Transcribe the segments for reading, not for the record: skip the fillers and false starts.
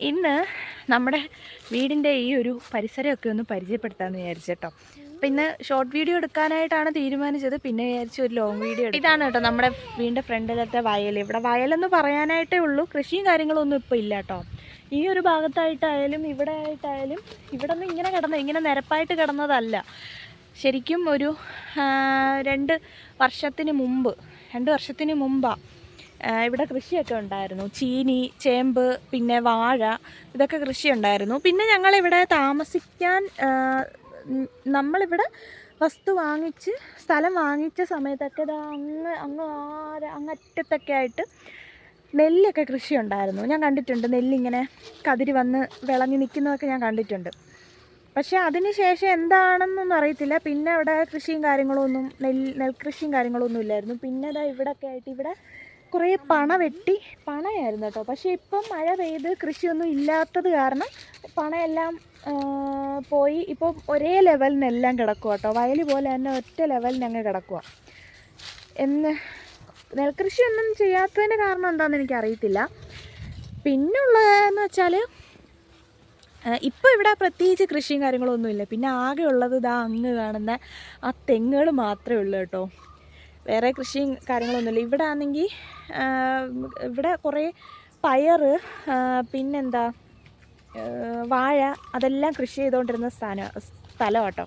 ഇന്ന് നമ്മുടെ വീടിൻ്റെ ഈ ഒരു പരിസരമൊക്കെ ഒന്ന് പരിചയപ്പെടുത്താമെന്ന് വിചാരിച്ചേട്ടോ. അപ്പം ഇന്ന് ഷോർട്ട് വീഡിയോ എടുക്കാനായിട്ടാണ് തീരുമാനിച്ചത്. പിന്നെ വിചാരിച്ച ഒരു ലോങ് വീഡിയോ എടുക്കും. ഇതാണ് കേട്ടോ നമ്മുടെ വീടിൻ്റെ ഫ്രണ്ടിലത്തെ വയൽ. ഇവിടെ വയലെന്ന് പറയാനായിട്ടേ ഉള്ളൂ, കൃഷിയും കാര്യങ്ങളൊന്നും ഇപ്പോൾ ഇല്ല കേട്ടോ. ഈ ഒരു ഭാഗത്തായിട്ടായാലും ഇവിടെ ആയിട്ടായാലും ഇവിടെ ഒന്നും ഇങ്ങനെ നിരപ്പായിട്ട് കിടന്നതല്ല. ശരിക്കും ഒരു 2 വർഷത്തിന് മുമ്പാണ് ഇവിടെ കൃഷിയൊക്കെ ഉണ്ടായിരുന്നു. ചീനി, ചേമ്പ്, പിന്നെ വാഴ, ഇതൊക്കെ കൃഷി ഉണ്ടായിരുന്നു. പിന്നെ ഞങ്ങളിവിടെ താമസിക്കാൻ നമ്മളിവിടെ സ്ഥലം വാങ്ങിച്ച സമയത്തൊക്കെ അങ്ങറ്റത്തൊക്കെ ആയിട്ട് നെല്ലൊക്കെ കൃഷി ഉണ്ടായിരുന്നു. ഞാൻ കണ്ടിട്ടുണ്ട്, നെല്ലിങ്ങനെ കതിരി വന്ന് വിളഞ്ഞ് നിൽക്കുന്നതൊക്കെ ഞാൻ കണ്ടിട്ടുണ്ട്. പക്ഷേ അതിന് ശേഷം എന്താണെന്നൊന്നും അറിയത്തില്ല. പിന്നെ അവിടെ കൃഷിയും കാര്യങ്ങളൊന്നും നെൽകൃഷിയും കാര്യങ്ങളൊന്നും ഇല്ലായിരുന്നു. പിന്നെ ഇതാ ഇവിടെയൊക്കെ ആയിട്ട് ഇവിടെ കുറേ പണയായിരുന്നു കേട്ടോ. പക്ഷേ ഇപ്പം മഴ പെയ്ത് കൃഷിയൊന്നും ഇല്ലാത്തത് കാരണം പണയെല്ലാം പോയി. ഇപ്പം ഒരേ ലെവലിനെല്ലാം കിടക്കുക കേട്ടോ. വയൽ പോലെ തന്നെ ഒറ്റ ലെവലിന് അങ്ങ് കിടക്കുക. നെൽകൃഷിയൊന്നും ചെയ്യാത്തതിൻ്റെ കാരണം എന്താണെന്ന് എനിക്കറിയത്തില്ല. പിന്നുള്ളതെന്ന് വെച്ചാൽ ഇപ്പോൾ ഇവിടെ പ്രത്യേകിച്ച് കൃഷിയും കാര്യങ്ങളൊന്നുമില്ല. പിന്നെ ആകെ ഉള്ളത് ഇതാ അങ്ങ് കാണുന്ന ആ തെങ്ങുകൾ മാത്രമേ ഉള്ളൂ കേട്ടോ. വേറെ കൃഷിയും കാര്യങ്ങളൊന്നുമില്ല. ഇവിടെ ആണെങ്കിൽ ഇവിടെ കുറേ പയർ, പിന്നെന്താ വാഴ, അതെല്ലാം കൃഷി ചെയ്തുകൊണ്ടിരുന്ന സ്ഥലം കേട്ടോ.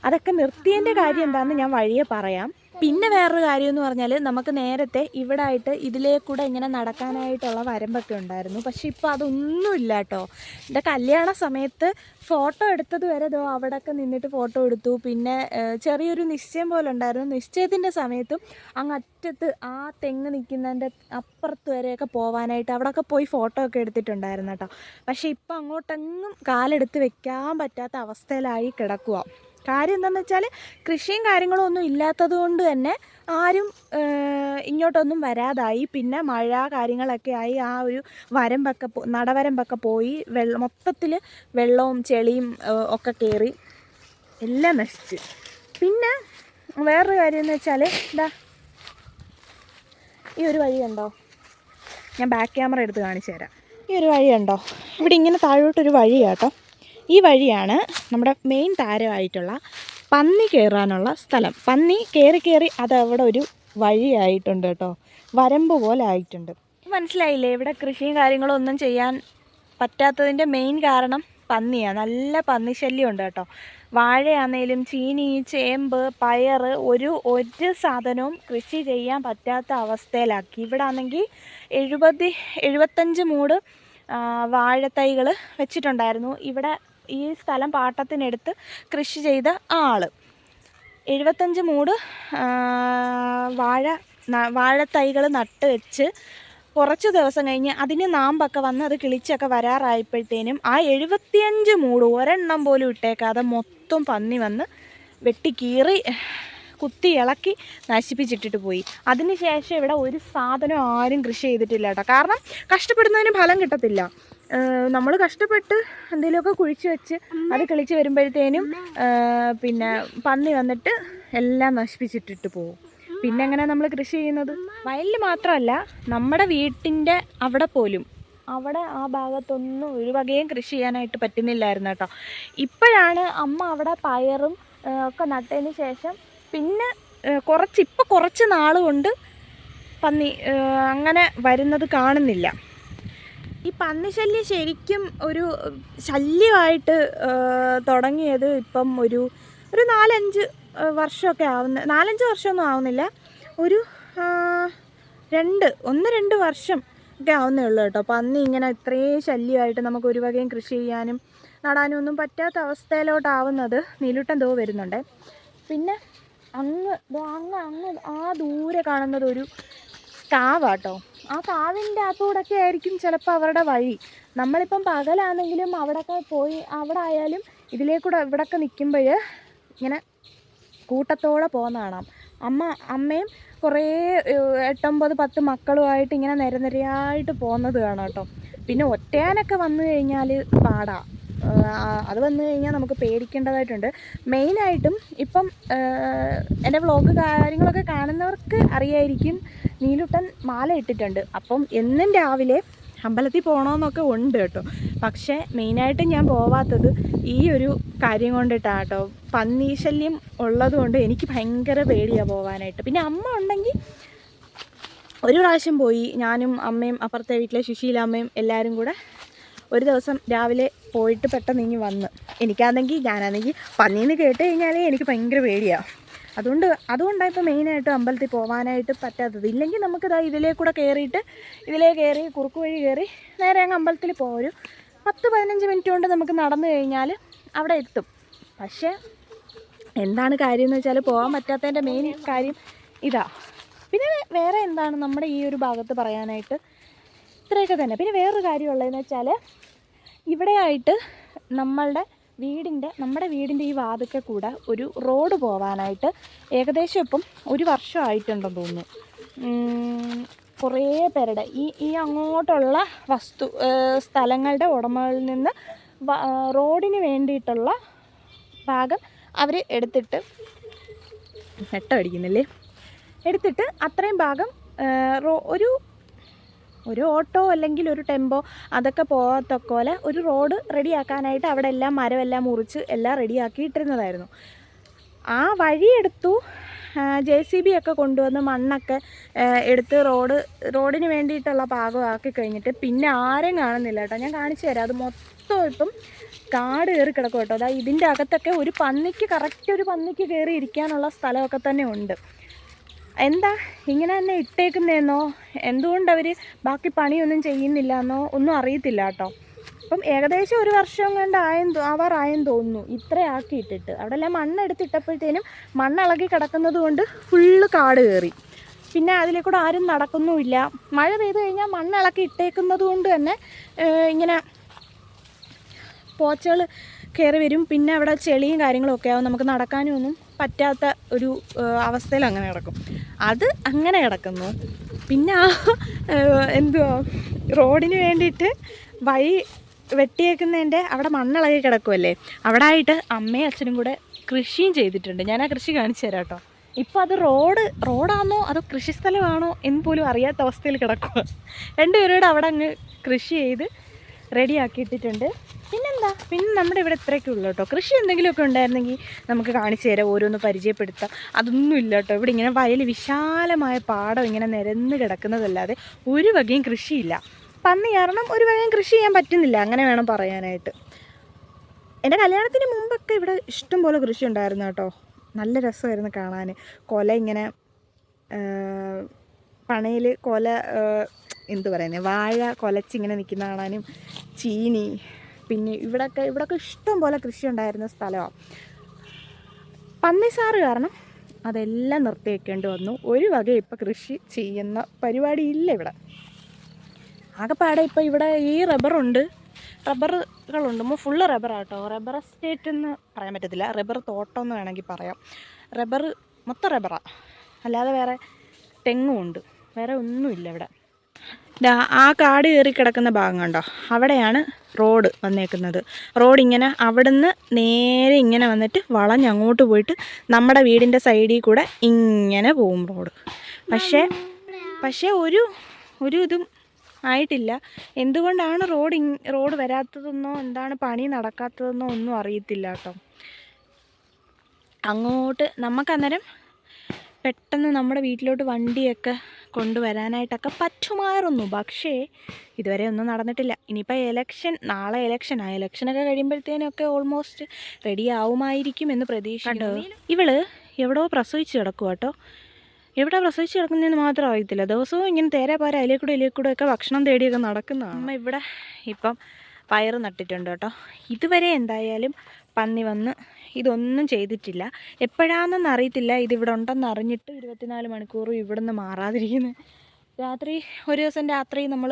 അതൊക്കെ നിർത്തിയതിൻ്റെ കാര്യം എന്താണെന്ന് ഞാൻ വഴിയെ പറയാം. പിന്നെ വേറൊരു കാര്യം എന്ന് പറഞ്ഞാൽ, നമുക്ക് നേരത്തെ ഇവിടെ ആയിട്ട് ഇതിലേക്കൂടെ ഇങ്ങനെ നടക്കാനായിട്ടുള്ള വരമ്പൊക്കെ ഉണ്ടായിരുന്നു. പക്ഷെ ഇപ്പോൾ അതൊന്നുമില്ല കേട്ടോ. എൻ്റെ കല്യാണ സമയത്ത് ഫോട്ടോ എടുത്തത് വരെ അവിടെയൊക്കെ നിന്നിട്ട് ഫോട്ടോ എടുത്തു. പിന്നെ ചെറിയൊരു നിശ്ചയം പോലെ ഉണ്ടായിരുന്നു. നിശ്ചയത്തിൻ്റെ സമയത്തും അങ്ങ് അറ്റത്ത് ആ തെങ്ങ് നിൽക്കുന്നതിൻ്റെ അപ്പുറത്ത് വരെയൊക്കെ പോകാനായിട്ട് അവിടെയൊക്കെ പോയി ഫോട്ടോ ഒക്കെ എടുത്തിട്ടുണ്ടായിരുന്നു കേട്ടോ. പക്ഷേ ഇപ്പോൾ അങ്ങോട്ടെങ്ങും കാലെടുത്ത് വെക്കാൻ പറ്റാത്ത അവസ്ഥയിലായി കിടക്കുക. കാര്യം എന്താണെന്ന് വെച്ചാൽ കൃഷിയും കാര്യങ്ങളും ഒന്നും ഇല്ലാത്തത് കൊണ്ട് തന്നെ ആരും ഇങ്ങോട്ടൊന്നും വരാതായി. പിന്നെ മഴ കാര്യങ്ങളൊക്കെ ആയി ആ ഒരു നടവരമ്പൊക്കെ പോയി. മൊത്തത്തിൽ വെള്ളവും ചെളിയും ഒക്കെ കയറി എല്ലാം നശിച്ച്. പിന്നെ വേറൊരു കാര്യം എന്ന് വെച്ചാൽ ഈ ഒരു വഴി കണ്ടോ, ഞാൻ ബാക്ക് ക്യാമറ എടുത്ത് കാണിച്ചു തരാം. ഈ ഒരു വഴി കണ്ടോ, ഇവിടെ ഇങ്ങനെ താഴോട്ടൊരു വഴിയാട്ടോ. ഈ വഴിയാണ് നമ്മുടെ മെയിൻ താരമായിട്ടുള്ള പന്നി കയറാനുള്ള സ്ഥലം. പന്നി കയറി അതവിടെ ഒരു വഴിയായിട്ടുണ്ട് കേട്ടോ, വരമ്പ് പോലെ ആയിട്ടുണ്ട്. മനസ്സിലായില്ലേ, ഇവിടെ കൃഷിയും കാര്യങ്ങളും ഒന്നും ചെയ്യാൻ പറ്റാത്തതിൻ്റെ മെയിൻ കാരണം പന്നിയാണ്. നല്ല പന്നി ശല്യം ഉണ്ട് കേട്ടോ. വാഴയാണേലും ചീനി, ചേമ്പ്, പയർ, ഒരു സാധനവും കൃഷി ചെയ്യാൻ പറ്റാത്ത അവസ്ഥയിലാക്കി. ഇവിടെ ആണെങ്കിൽ 75 മൂട് വാഴത്തൈകൾ വെച്ചിട്ടുണ്ടായിരുന്നു. ഇവിടെ ഈ സ്ഥലം പാട്ടത്തിനെടുത്ത് കൃഷി ചെയ്ത ആൾ 75 മൂട് വാഴത്തൈകൾ നട്ട് വെച്ച് കുറച്ച് ദിവസം കഴിഞ്ഞ് അതിന് നാമ്പൊക്കെ വന്ന് അത് കിളിച്ചൊക്കെ വരാറായപ്പോഴത്തേനും ആ 75 മൂട് ഒരെണ്ണം പോലും ഇട്ടേക്കാതെ മൊത്തം പന്നി വന്ന് വെട്ടിക്കീറി കുത്തി ഇളക്കി നശിപ്പിച്ചിട്ടിട്ട് പോയി. അതിന് ശേഷം ഇവിടെ ഒരു സാധനം ആരും കൃഷി ചെയ്തിട്ടില്ല കേട്ടോ. കാരണം കഷ്ടപ്പെടുന്നതിന് ഫലം കിട്ടത്തില്ല. നമ്മൾ കഷ്ടപ്പെട്ട് എന്തെങ്കിലുമൊക്കെ കുഴിച്ച് വെച്ച് അത് കിളിച്ച് വരുമ്പോഴത്തേനും പിന്നെ പന്നി വന്നിട്ട് എല്ലാം നശിപ്പിച്ചിട്ടിട്ട് പോകും. പിന്നെ എങ്ങനെ നമ്മൾ കൃഷി ചെയ്യുന്നത്? വയലിൽ മാത്രമല്ല, നമ്മുടെ വീട്ടിൻ്റെ അവിടെ പോലും, അവിടെ ആ ഭാഗത്തൊന്നും ഒരു വകയും കൃഷി ചെയ്യാനായിട്ട് പറ്റുന്നില്ലായിരുന്നു കേട്ടോ. ഇപ്പോഴാണ് അമ്മ അവിടെ പയറും ഒക്കെ നട്ടതിന് ശേഷം പിന്നെ കുറച്ച് നാൾ കൊണ്ട് പന്നി അങ്ങനെ വരുന്നത് കാണുന്നില്ല. ഈ പന്നിശല്യം ശരിക്കും ഒരു ശല്യമായിട്ട് തുടങ്ങിയത് ഇപ്പം ഒരു 4-5 വർഷമൊക്കെ 4-5 വർഷമൊന്നും ആവുന്നില്ല, ഒരു 1-2 വർഷം ഒക്കെ ആവുന്നേ ഉള്ളൂ കേട്ടോ. പന്നി ഇങ്ങനെ ഇത്രയും ശല്യമായിട്ട് നമുക്ക് ഒരു വകയും കൃഷി ചെയ്യാനും നടാനും ഒന്നും പറ്റാത്ത അവസ്ഥയിലോട്ടാവുന്നത്. നീലൂട്ടൻ വരുന്നുണ്ട്. പിന്നെ അങ്ങ് ആ ദൂരെ കാണുന്നത് ഒരു കാവാട്ടോ. ആ കാവിൻ്റെ അകത്തൂടെയൊക്കെ ആയിരിക്കും ചിലപ്പോൾ അവരുടെ വഴി. നമ്മളിപ്പം പകലാണെങ്കിലും അവിടെയൊക്കെ പോയി അവിടെ ആയാലും ഇതിലേക്കൂടെ ഇവിടെയൊക്കെ നിൽക്കുമ്പോൾ ഇങ്ങനെ കൂട്ടത്തോടെ പോകുന്ന കാണാം. അമ്മയും കുറേ 8-9-10 മക്കളുമായിട്ട് ഇങ്ങനെ നിരനിരയായിട്ട് പോകുന്നത് കാണാം കേട്ടോ. പിന്നെ ഒറ്റയാനൊക്കെ വന്നു കഴിഞ്ഞാൽ പാടാം. അത് വന്നു കഴിഞ്ഞാൽ നമുക്ക് പേടിക്കേണ്ടതായിട്ടുണ്ട്. മെയിനായിട്ടും ഇപ്പം എൻ്റെ വ്ളോഗ് കാര്യങ്ങളൊക്കെ കാണുന്നവർക്ക് അറിയായിരിക്കും, നീലൂട്ടൻ മാല ഇട്ടിട്ടുണ്ട്. അപ്പം എന്നും രാവിലെ അമ്പലത്തിൽ പോകണമെന്നൊക്കെ ഉണ്ട് കേട്ടോ. പക്ഷേ മെയിനായിട്ട് ഞാൻ പോവാത്തത് ഈ ഒരു കാര്യം കൊണ്ടിട്ടാണ് കേട്ടോ. പന്നി ശല്യം ഉള്ളത് കൊണ്ട് എനിക്ക് ഭയങ്കര പേടിയാണ് പോകാനായിട്ട്. പിന്നെ അമ്മ ഉണ്ടെങ്കിൽ ഒരു പ്രാവശ്യം പോയി, ഞാനും അമ്മയും അപ്പുറത്തെ വീട്ടിലെ സുശീലാമ്മയും എല്ലാവരും കൂടെ ഒരു ദിവസം രാവിലെ പോയിട്ട് പെട്ടെന്ന് ഇങ്ങ് വന്ന്. ഞാനാണെങ്കിൽ പന്നീന്ന് കേട്ട് കഴിഞ്ഞാലേ എനിക്ക് ഭയങ്കര പേടിയാണ്. അതുകൊണ്ടാണ് ഇപ്പോൾ മെയിനായിട്ട് അമ്പലത്തിൽ പോകാനായിട്ട് പറ്റാത്തത്. ഇല്ലെങ്കിൽ നമുക്കിതാ ഇതിലേ കയറി കുറുക്ക് വഴി കയറി നേരെ അങ്ങ് അമ്പലത്തിൽ പോകും. ഒരു 10-15 മിനിറ്റ് കൊണ്ട് നമുക്ക് നടന്നു കഴിഞ്ഞാൽ അവിടെ എത്തും. പക്ഷേ എന്താണ് കാര്യം എന്ന് വെച്ചാൽ പോകാൻ പറ്റാത്തതിൻ്റെ മെയിൻ കാര്യം ഇതാ. പിന്നെ വേറെ എന്താണ് നമ്മുടെ ഈ ഒരു ഭാഗത്ത് പറയാനായിട്ട് ഇത്രയൊക്കെ തന്നെ. പിന്നെ വേറൊരു കാര്യമുള്ളതെന്ന് വെച്ചാൽ ഇവിടെയായിട്ട് നമ്മുടെ വീടിൻ്റെ ഈ വാതിൽക്കൽ കൂടെ ഒരു റോഡ് പോകാനായിട്ട് ഏകദേശം ഇപ്പം 1 വർഷമായിട്ടുണ്ടെന്ന് തോന്നുന്നു. കുറേ പേരുടെ ഈ അങ്ങോട്ടുള്ള സ്ഥലങ്ങളുടെ ഉടമകളിൽ നിന്ന് റോഡിന് വേണ്ടിയിട്ടുള്ള ഭാഗം അവർ എടുത്തിട്ട് അത്രയും ഭാഗം ഒരു ഓട്ടോ അല്ലെങ്കിൽ ഒരു ടെമ്പോ അതൊക്കെ പോകത്തക്കോലെ ഒരു റോഡ് റെഡിയാക്കാനായിട്ട് അവിടെ എല്ലാം മരമെല്ലാം മുറിച്ച് എല്ലാം റെഡിയാക്കിയിട്ടിരുന്നതായിരുന്നു. ആ വഴിയെടുത്തു JCB ഒക്കെ കൊണ്ടുവന്ന് മണ്ണൊക്കെ എടുത്ത് റോഡിന് വേണ്ടിയിട്ടുള്ള പാകമാക്കി കഴിഞ്ഞിട്ട് പിന്നെ ആരും കാണുന്നില്ല കേട്ടോ. ഞാൻ കാണിച്ചു തരാം. അത് മൊത്തം ഇപ്പം കാട് കയറി കിടക്കും കേട്ടോ. അതായത് ഇതിൻ്റെ അകത്തൊക്കെ ഒരു പന്നിക്ക് കയറി ഇരിക്കാനുള്ള സ്ഥലമൊക്കെ തന്നെ ഉണ്ട്. എന്താ ഇങ്ങനെ തന്നെ ഇട്ടേക്കുന്നതെന്നോ എന്തുകൊണ്ടവർ ബാക്കി പണിയൊന്നും ചെയ്യുന്നില്ല എന്നോ ഒന്നും അറിയത്തില്ല കേട്ടോ. അപ്പം ഏകദേശം 1 വർഷം കൊണ്ട് ആവാറായെന്ന് തോന്നുന്നു ഇത്ര ആക്കിയിട്ടിട്ട്. അവിടെ എല്ലാം മണ്ണെടുത്തിട്ടപ്പോഴത്തേനും മണ്ണിളകി കിടക്കുന്നത് കൊണ്ട് ഫുള്ള് കാട് കയറി. പിന്നെ അതിലേക്കൂടെ ആരും നടക്കുന്നുമില്ല. മഴ പെയ്തു കഴിഞ്ഞാൽ മണ്ണിളക്കി ഇട്ടേക്കുന്നത് കൊണ്ട് തന്നെ ഇങ്ങനെ പോച്ചകൾ കയറി വരും. പിന്നെ അവിടെ ചെളിയും കാര്യങ്ങളൊക്കെ ആവും. നമുക്ക് നടക്കാനും ഒന്നും പറ്റാത്ത ഒരു അവസ്ഥയിൽ അങ്ങനെ കിടക്കും. അത് അങ്ങനെ കിടക്കുന്നു. പിന്നെ റോഡിന് വേണ്ടിയിട്ട് വഴി വെട്ടിയേക്കുന്നതിൻ്റെ അവിടെ മണ്ണിളകി കിടക്കുമല്ലേ, അവിടെ ആയിട്ട് അമ്മയും അച്ഛനും കൂടെ കൃഷിയും ചെയ്തിട്ടുണ്ട്. ഞാൻ ആ കൃഷി കാണിച്ചു തരാം കേട്ടോ. ഇപ്പോൾ അത് റോഡാണോ അതോ കൃഷിസ്ഥലമാണോ എന്ന് പോലും അറിയാത്ത അവസ്ഥയിൽ കിടക്കുക. 2 പേരോട് അവിടെ അങ്ങ് കൃഷി ചെയ്ത് റെഡിയാക്കിയിട്ടിട്ടുണ്ട്. പിന്നെ നമ്മുടെ ഇവിടെ ഇത്രയൊക്കെ ഉള്ളൂ കേട്ടോ. കൃഷി എന്തെങ്കിലുമൊക്കെ ഉണ്ടായിരുന്നെങ്കിൽ നമുക്ക് കാണിച്ചു തരാം, ഓരോന്ന് പരിചയപ്പെടുത്താം. അതൊന്നും ഇല്ല കേട്ടോ. ഇവിടെ ഇങ്ങനെ വയൽ വിശാലമായ പാടം ഇങ്ങനെ നിരന്ന് കിടക്കുന്നതല്ലാതെ ഒരു വകയും കൃഷിയില്ല. പന്നി കാരണം ഒരു വകയും കൃഷി ചെയ്യാൻ പറ്റുന്നില്ല, അങ്ങനെ വേണം പറയാനായിട്ട്. എൻ്റെ കല്യാണത്തിന് മുമ്പൊക്കെ ഇവിടെ ഇഷ്ടംപോലെ കൃഷി ഉണ്ടായിരുന്നു കേട്ടോ. നല്ല രസമായിരുന്നു കാണാൻ. കൊല ഇങ്ങനെ പണയിൽ വാഴ കൊലച്ചിങ്ങനെ നിൽക്കുന്ന കാണാനും, ചീനി, പിന്നെ ഇവിടൊക്കെ ഇഷ്ടം പോലെ കൃഷി ഉണ്ടായിരുന്ന സ്ഥലമാണ്. പന്നിസാറ് കാരണം അതെല്ലാം നിർത്തി വയ്ക്കേണ്ടി വന്നു. ഒരു വക ഇപ്പം കൃഷി ചെയ്യുന്ന പരിപാടി ഇല്ല ഇവിടെ. ആകെപ്പാടെ ഇപ്പം ഇവിടെ ഈ റബ്ബറുകളുണ്ട്, ഫുള്ള് റബ്ബറാട്ടോ. റബ്ബർ എസ്റ്റേറ്റ് എന്ന് പറയാൻ പറ്റത്തില്ല, റബ്ബർ തോട്ടം എന്ന് വേണമെങ്കിൽ പറയാം. മൊത്തം റബ്ബറാണ്, അല്ലാതെ വേറെ തെങ്ങും ഉണ്ട്, വേറെ ഒന്നുമില്ല ഇവിടെ. ആ കാട് കയറി കിടക്കുന്ന ഭാഗം കണ്ടോ, അവിടെയാണ് റോഡ് വന്നേക്കുന്നത്. റോഡ് ഇങ്ങനെ അവിടുന്ന് നേരെ ഇങ്ങനെ വന്നിട്ട് വളഞ്ഞങ്ങോട്ട് പോയിട്ട് നമ്മുടെ വീടിൻ്റെ സൈഡിൽ കൂടെ ഇങ്ങനെ പോവും റോഡ്. പക്ഷേ ഒരു ഇതും ആയിട്ടില്ല. എന്തുകൊണ്ടാണ് റോഡ് വരാത്തതെന്നോ എന്താണ് പണി നടക്കാത്തതെന്നോ ഒന്നും അറിയത്തില്ല കേട്ടോ. അങ്ങോട്ട് നമുക്കന്നേരം പെട്ടെന്ന് നമ്മുടെ വീട്ടിലോട്ട് വണ്ടിയൊക്കെ കൊണ്ടുവരാനായിട്ടൊക്കെ പറ്റുമായിരുന്നു. പക്ഷേ ഇതുവരെ ഒന്നും നടന്നിട്ടില്ല. ഇനിയിപ്പോൾ നാളെ ഇലക്ഷനൊക്കെ കഴിയുമ്പോഴത്തേനൊക്കെ ഓൾമോസ്റ്റ് റെഡി ആവുമായിരിക്കും എന്ന് പ്രതീക്ഷിക്കുന്നു. ഇവള് എവിടെയോ പ്രസവിച്ച് കിടക്കുക കേട്ടോ. എവിടെ പ്രസവിച്ച് കിടക്കുന്നതെന്ന് മാത്രം അറിയത്തില്ല. ദിവസവും ഇങ്ങനെ തേരാപാര അതിലേക്കൂടെ ഒക്കെ ഭക്ഷണം തേടിയൊക്കെ നടക്കുന്നതാണ്. അമ്മ ഇവിടെ ഇപ്പം പയറ് നട്ടിട്ടുണ്ട് കേട്ടോ. ഇതുവരെ എന്തായാലും പന്നി വന്ന് ഇതൊന്നും ചെയ്തിട്ടില്ല. എപ്പോഴാണെന്ന് അറിയത്തില്ല. ഇതിവിടെ ഉണ്ടെന്ന് അറിഞ്ഞിട്ട് 24 മണിക്കൂറും ഇവിടുന്ന് മാറാതിരിക്കുന്നത്. ഒരു ദിവസം രാത്രി നമ്മൾ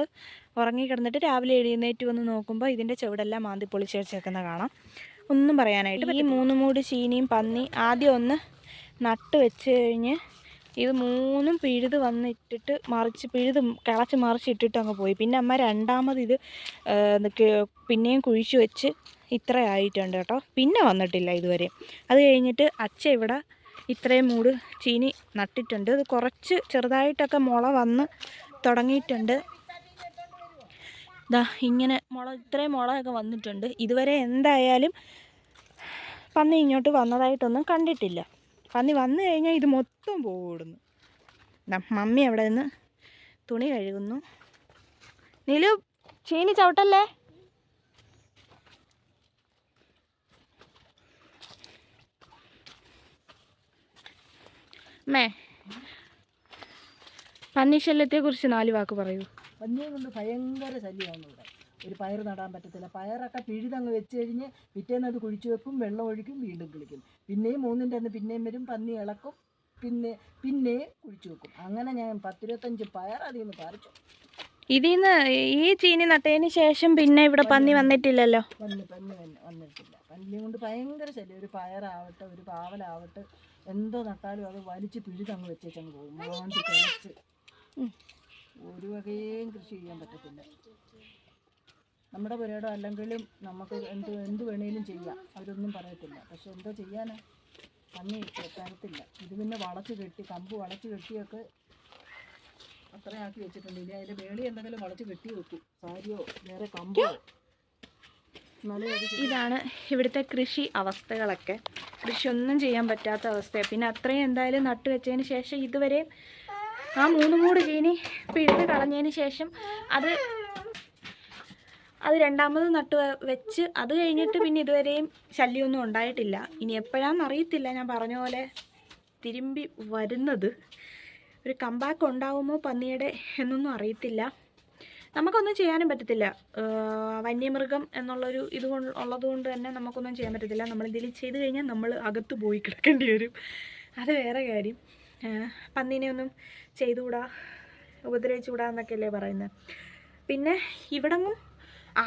ഉറങ്ങിക്കിടന്നിട്ട് രാവിലെ എഴുന്നേറ്റ് വന്ന് നോക്കുമ്പോൾ ഇതിൻ്റെ ചുവടെല്ലാം മാന്തി പൊളിച്ച് വെച്ചേക്കുന്ന കാണാം. ഒന്നും പറയാനായിട്ട്. ഈ 3 മൂട് ചീനിയും പന്നി ആദ്യം ഒന്ന് നട്ട് വെച്ച് കഴിഞ്ഞ് ഇത് 3ഉം പിഴുത് വന്നിട്ടിട്ട് കിളച്ച് മറിച്ചിട്ടിട്ട് അങ്ങ് പോയി. പിന്നെ അമ്മ രണ്ടാമത് ഇത് പിന്നെയും കുഴിച്ച് വെച്ച് ഇത്ര ആയിട്ടുണ്ട് കേട്ടോ. പിന്നെ വന്നിട്ടില്ല ഇതുവരെ. അത് കഴിഞ്ഞിട്ട് അച്ഛൻ ഇവിടെ ഇത്രയും മൂട് ചീനി നട്ടിട്ടുണ്ട്. ഇത് കുറച്ച് ചെറുതായിട്ടൊക്കെ മുള വന്ന് തുടങ്ങിയിട്ടുണ്ട്. ദാ ഇങ്ങനെ ഇത്രയും മുളയൊക്കെ വന്നിട്ടുണ്ട്. ഇതുവരെ എന്തായാലും പന്നി ഇങ്ങോട്ട് വന്നതായിട്ടൊന്നും കണ്ടിട്ടില്ല. പന്നി വന്നു കഴിഞ്ഞാൽ ഇത് മൊത്തം പോകും. മമ്മി അവിടെ നിന്ന് തുണി കഴുകുന്നു. നീലു ചീനി ചവിട്ടല്ലേ. മേ പന്നി ശല്യത്തെക്കുറിച്ച് 4 വാക്ക് പറയൂ. പന്നിയെ കൊണ്ട് ഭയങ്കര ശല്യമാണ് ഇവിടെ. ഒരു പയർ നടാൻ പറ്റത്തില്ല. പയറൊക്കെ പിഴുതങ്ങ് വെച്ച് കഴിഞ്ഞ് പിറ്റേന്ന് അത് കുഴിച്ചു വെക്കും, വെള്ളം ഒഴിക്കും, വീണ്ടും കിളിക്കും. പിന്നെയും 3-ൻ്റെ അന്ന് പിന്നെയും വരും, പന്നി ഇളക്കും, പിന്നെയും കുഴിച്ചു വെക്കും. അങ്ങനെ ഞാൻ 10-25 പയർ അതിൽ നിന്ന് പറിച്ചു. ഇതിന്ന് ഈ ചീനി നട്ടതിന് ശേഷം പിന്നെ ഇവിടെ പന്നി വന്നിട്ടില്ലല്ലോ. പന്നി വന്നിട്ടില്ല. പന്നിയെ കൊണ്ട് ഭയങ്കര ശല്യം. ഒരു പയറാവട്ടെ, ഒരു പാവലാവട്ടെ, എന്തോ നട്ടാലും അത് വലിച്ച് പിഴുതങ്ങ് വെച്ചേച്ചങ്ങ് പോകും. മാന്തി കഴിച്ച് ഒരു വകയും കൃഷി ചെയ്യാൻ പറ്റത്തില്ല. നമ്മുടെ പുരയിടം അല്ലെങ്കിലും നമുക്ക് എന്ത് വേണേലും ചെയ്യാം, അവരൊന്നും പറയത്തില്ല. പക്ഷെ എന്തോ ചെയ്യാനാ, പന്നി തരത്തില്ല. ഇത് പിന്നെ വളച്ച് കെട്ടി, കമ്പ് വളച്ച് കെട്ടിയൊക്കെ അത്രയാക്കി വെച്ചിട്ടുണ്ട്. ഇനി അതിൻ്റെ മേളിൽ എന്തെങ്കിലും വളച്ച് കെട്ടി വെക്കും, സാരിയോ വേറെ കമ്പോ. ഇതാണ് ഇവിടുത്തെ കൃഷി അവസ്ഥകളൊക്കെ. കൃഷി ഒന്നും ചെയ്യാൻ പറ്റാത്ത അവസ്ഥയാണ്. പിന്നെ അത്രയും എന്തായാലും നട്ടു വെച്ചതിന് ശേഷം ഇതുവരെ ആ 3 മൂട് ചീനി പിഴുത് കളഞ്ഞതിന് ശേഷം അത് രണ്ടാമത് നട്ട് വെച്ച് അത് കഴിഞ്ഞിട്ട് പിന്നെ ഇതുവരെയും ശല്യമൊന്നും ഉണ്ടായിട്ടില്ല. ഇനി എപ്പോഴാണെന്ന് അറിയത്തില്ല. ഞാൻ പറഞ്ഞ പോലെ തിരുമ്പി വരുന്നത്. ഒരു കമ്പാക്ക് ഉണ്ടാവുമോ പന്നിയുടെ എന്നൊന്നും അറിയത്തില്ല. നമുക്കൊന്നും ചെയ്യാനും പറ്റത്തില്ല. വന്യമൃഗം എന്നുള്ളൊരു ഉള്ളതുകൊണ്ട് തന്നെ നമുക്കൊന്നും ചെയ്യാൻ പറ്റത്തില്ല. നമ്മളെന്തെങ്കിലും ചെയ്ത് കഴിഞ്ഞാൽ നമ്മൾ അകത്ത് പോയി കിടക്കേണ്ടി വരും. അത് വേറെ കാര്യം. പന്നീനെ ഒന്നും ചെയ്തുകൂടാ, ഉപദ്രവിച്ചുകൂടാ എന്നൊക്കെയല്ലേ പറയുന്നത്. പിന്നെ ഇവിടെങ്ങും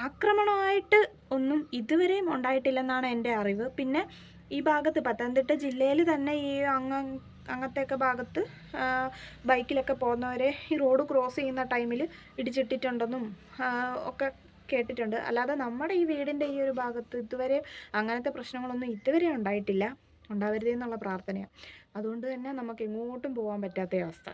ആക്രമണമായിട്ട് ഒന്നും ഇതുവരെയും ഉണ്ടായിട്ടില്ലെന്നാണ് എൻ്റെ അറിവ്. പിന്നെ ഈ ഭാഗത്ത് പത്തനംതിട്ട ജില്ലയിൽ തന്നെ ഈ അങ്ങനത്തെയൊക്കെ ഭാഗത്ത് ബൈക്കിലൊക്കെ പോകുന്നവരെ ഈ റോഡ് ക്രോസ് ചെയ്യുന്ന ടൈമിൽ ഇടിച്ചിട്ടിട്ടുണ്ടെന്നും ഒക്കെ കേട്ടിട്ടുണ്ട്. അല്ലാതെ നമ്മുടെ ഈ വീടിൻ്റെ ഈ ഒരു ഭാഗത്ത് ഇതുവരെ അങ്ങനത്തെ പ്രശ്നങ്ങളൊന്നും ഇതുവരെ ഉണ്ടായിട്ടില്ല. ഉണ്ടാവരുതെന്നുള്ള പ്രാർത്ഥനയാണ്. അതുകൊണ്ട് തന്നെ നമുക്ക് എങ്ങോട്ടും പോകാൻ പറ്റാത്ത അവസ്ഥ.